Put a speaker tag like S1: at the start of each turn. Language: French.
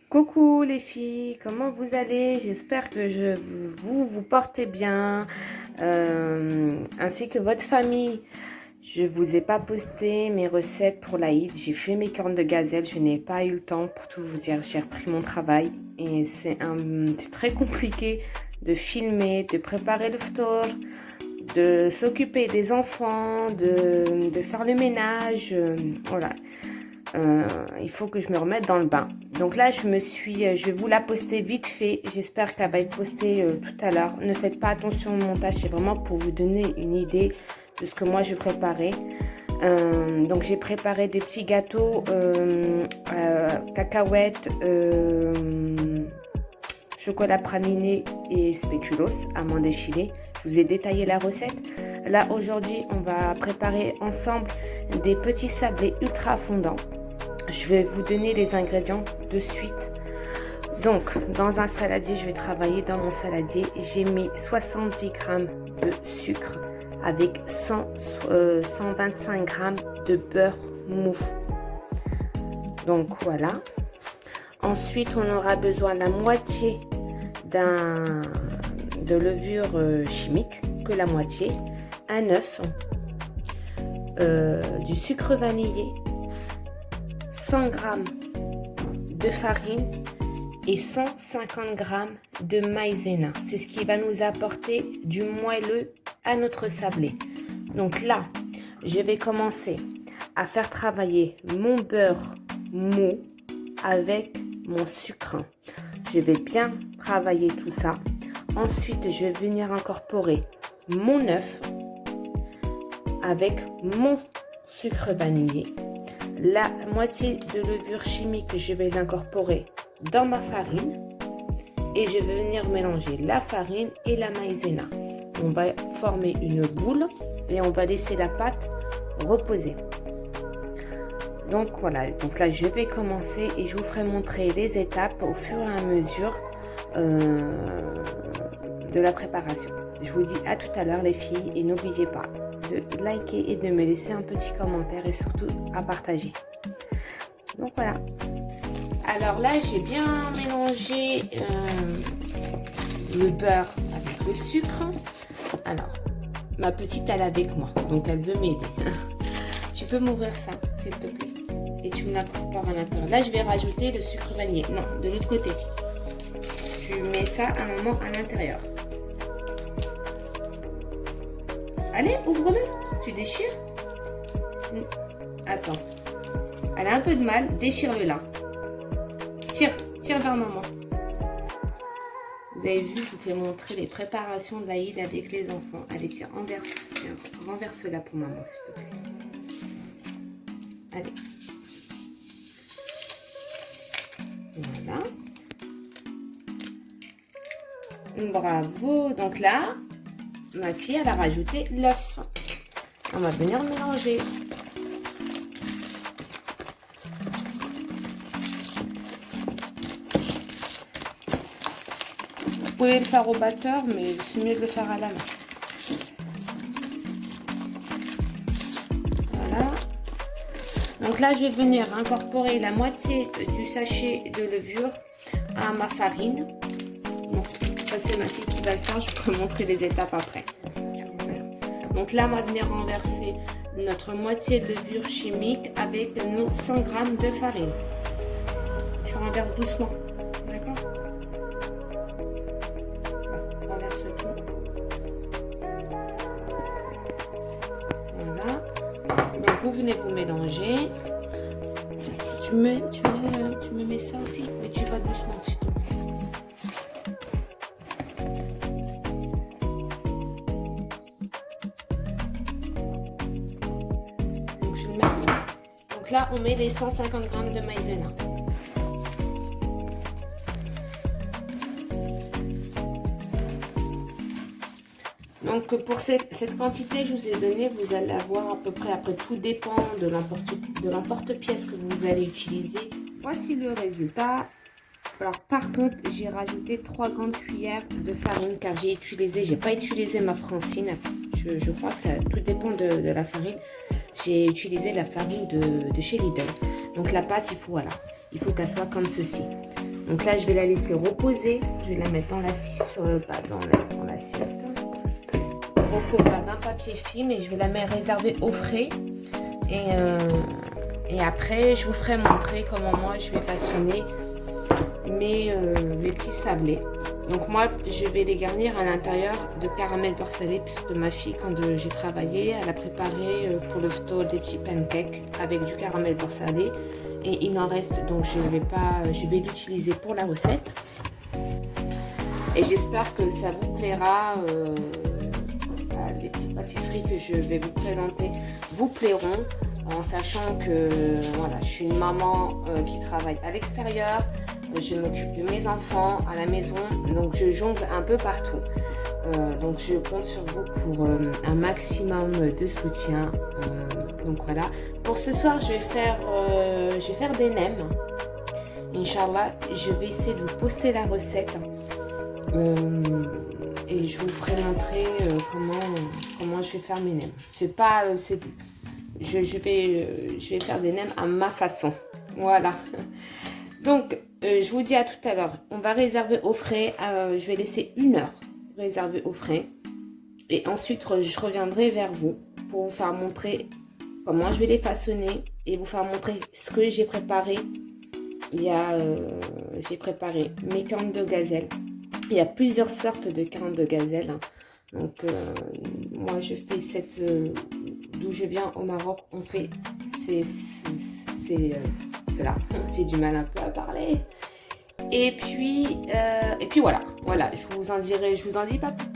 S1: Coucou les filles, comment vous allez? J'espère que vous portez bien, ainsi que votre famille. Je vous ai pas posté mes recettes pour l'Aïd. J'ai fait mes cornes de gazelle, je n'ai pas eu le temps pour tout vous dire. J'ai repris mon travail et c'est très compliqué de filmer, de préparer le ftour, de s'occuper des enfants, de faire le ménage, voilà. Il faut que je me remette dans le bain. Donc là, je vais vous la poster vite fait. J'espère qu'elle va être postée tout à l'heure. Ne faites pas attention au montage, c'est vraiment pour vous donner une idée de ce que moi je préparais. Donc j'ai préparé des petits gâteaux, cacahuètes, chocolat praliné et spéculoos, amandes effilées. Je vous ai détaillé la recette. Là aujourd'hui, on va préparer ensemble des petits sablés ultra fondants. Je vais vous donner les ingrédients de suite. Donc, dans un saladier, je vais travailler dans mon saladier. J'ai mis 70 g de sucre avec 125 g de beurre mou. Donc, voilà. Ensuite, on aura besoin de la moitié de levure chimique, que la moitié, un œuf, du sucre vanillé, 100 g de farine et 150 g de maïzena. C'est ce qui va nous apporter du moelleux à notre sablé. Donc là, je vais commencer à faire travailler mon beurre mou avec mon sucre. Je vais bien travailler tout ça. Ensuite, je vais venir incorporer mon œuf avec mon sucre vanillé. La moitié de levure chimique, je vais l'incorporer dans ma farine et je vais venir mélanger la farine et la maïzena. On va former une boule et on va laisser la pâte reposer. Donc voilà, donc là je vais commencer et je vous ferai montrer les étapes au fur et à mesure de la préparation. Je vous dis à tout à l'heure les filles et n'oubliez pas de liker et de me laisser un petit commentaire et surtout à partager. Donc voilà. Alors là j'ai bien mélangé le beurre avec le sucre. Alors ma petite elle est avec moi donc elle veut m'aider. Tu peux m'ouvrir ça s'il te plaît et tu me l'incorpores à l'intérieur. Là je vais rajouter le sucre vanillé. Non, de l'autre côté. Tu mets ça un moment à l'intérieur. Allez, ouvre-le. Tu déchires. Attends. Elle a un peu de mal. Déchire-le là. Tire vers maman. Vous avez vu, je vous fais montrer les préparations de l'Aïd avec les enfants. Allez, tiens, renverse-la pour maman, s'il te plaît. Allez. Voilà. Bravo. Donc là, ma fille, elle a rajouté l'œuf. On va venir mélanger. Vous pouvez le faire au batteur, mais c'est mieux de le faire à la main. Voilà. Donc là, je vais venir incorporer la moitié du sachet de levure à ma farine. Bon, ça, c'est ma fille qui va le faire. Je pourrai montrer les étapes après. Donc là, on va venir renverser notre moitié de levure chimique avec nos 100 g de farine. Tu renverses doucement, d'accord? On renverse tout. Voilà. Donc vous venez vous mélanger. Tu me mets ça aussi, mais tu vas doucement s'il te plaît. Donc là, on met les 150 g de maïzena. Donc pour cette quantité, je vous ai donné, vous allez avoir à peu près, après tout dépend de l'emporte-pièce que vous allez utiliser. Voici le résultat. Alors par contre, j'ai rajouté 3 grandes cuillères de farine car j'ai pas utilisé ma Francine. Je crois que ça tout dépend de la farine. J'ai utilisé la farine de chez Lidl. Donc la pâte, il faut qu'elle soit comme ceci. Donc là, je vais la laisser reposer. Je vais la mettre dans dans l'assiette. Recouvrir d'un papier film et je vais la mettre réservée au frais. Et après, je vous ferai montrer comment moi je vais façonner mes petits sablés. Donc moi, je vais les garnir à l'intérieur de caramel beurre salé puisque ma fille, quand j'ai travaillé, elle a préparé pour le fto des petits pancakes avec du caramel beurre salé. Et il en reste, donc je vais l'utiliser pour la recette. Et j'espère que ça vous plaira. Les petites pâtisseries que je vais vous présenter vous plairont, en sachant que voilà, je suis une maman qui travaille à l'extérieur, je m'occupe de mes enfants à la maison, donc je jongle un peu partout. Donc je compte sur vous pour un maximum de soutien. Donc voilà, pour ce soir je vais faire des nems. Inch'Allah, je vais essayer de vous poster la recette. Et je vous ferai montrer comment je vais faire mes nems. Je vais faire des nems à ma façon. Voilà. Donc, je vous dis à tout à l'heure. On va réserver au frais. Je vais laisser 1 heure réserver au frais. Et ensuite, je reviendrai vers vous pour vous faire montrer comment je vais les façonner et vous faire montrer ce que j'ai préparé. J'ai préparé mes cornes de gazelle. Il y a plusieurs sortes de cornes de gazelle. Donc, moi, je fais d'où je viens au Maroc, on fait cela. J'ai du mal un peu à parler. Et puis voilà. Je vous en dis pas plus.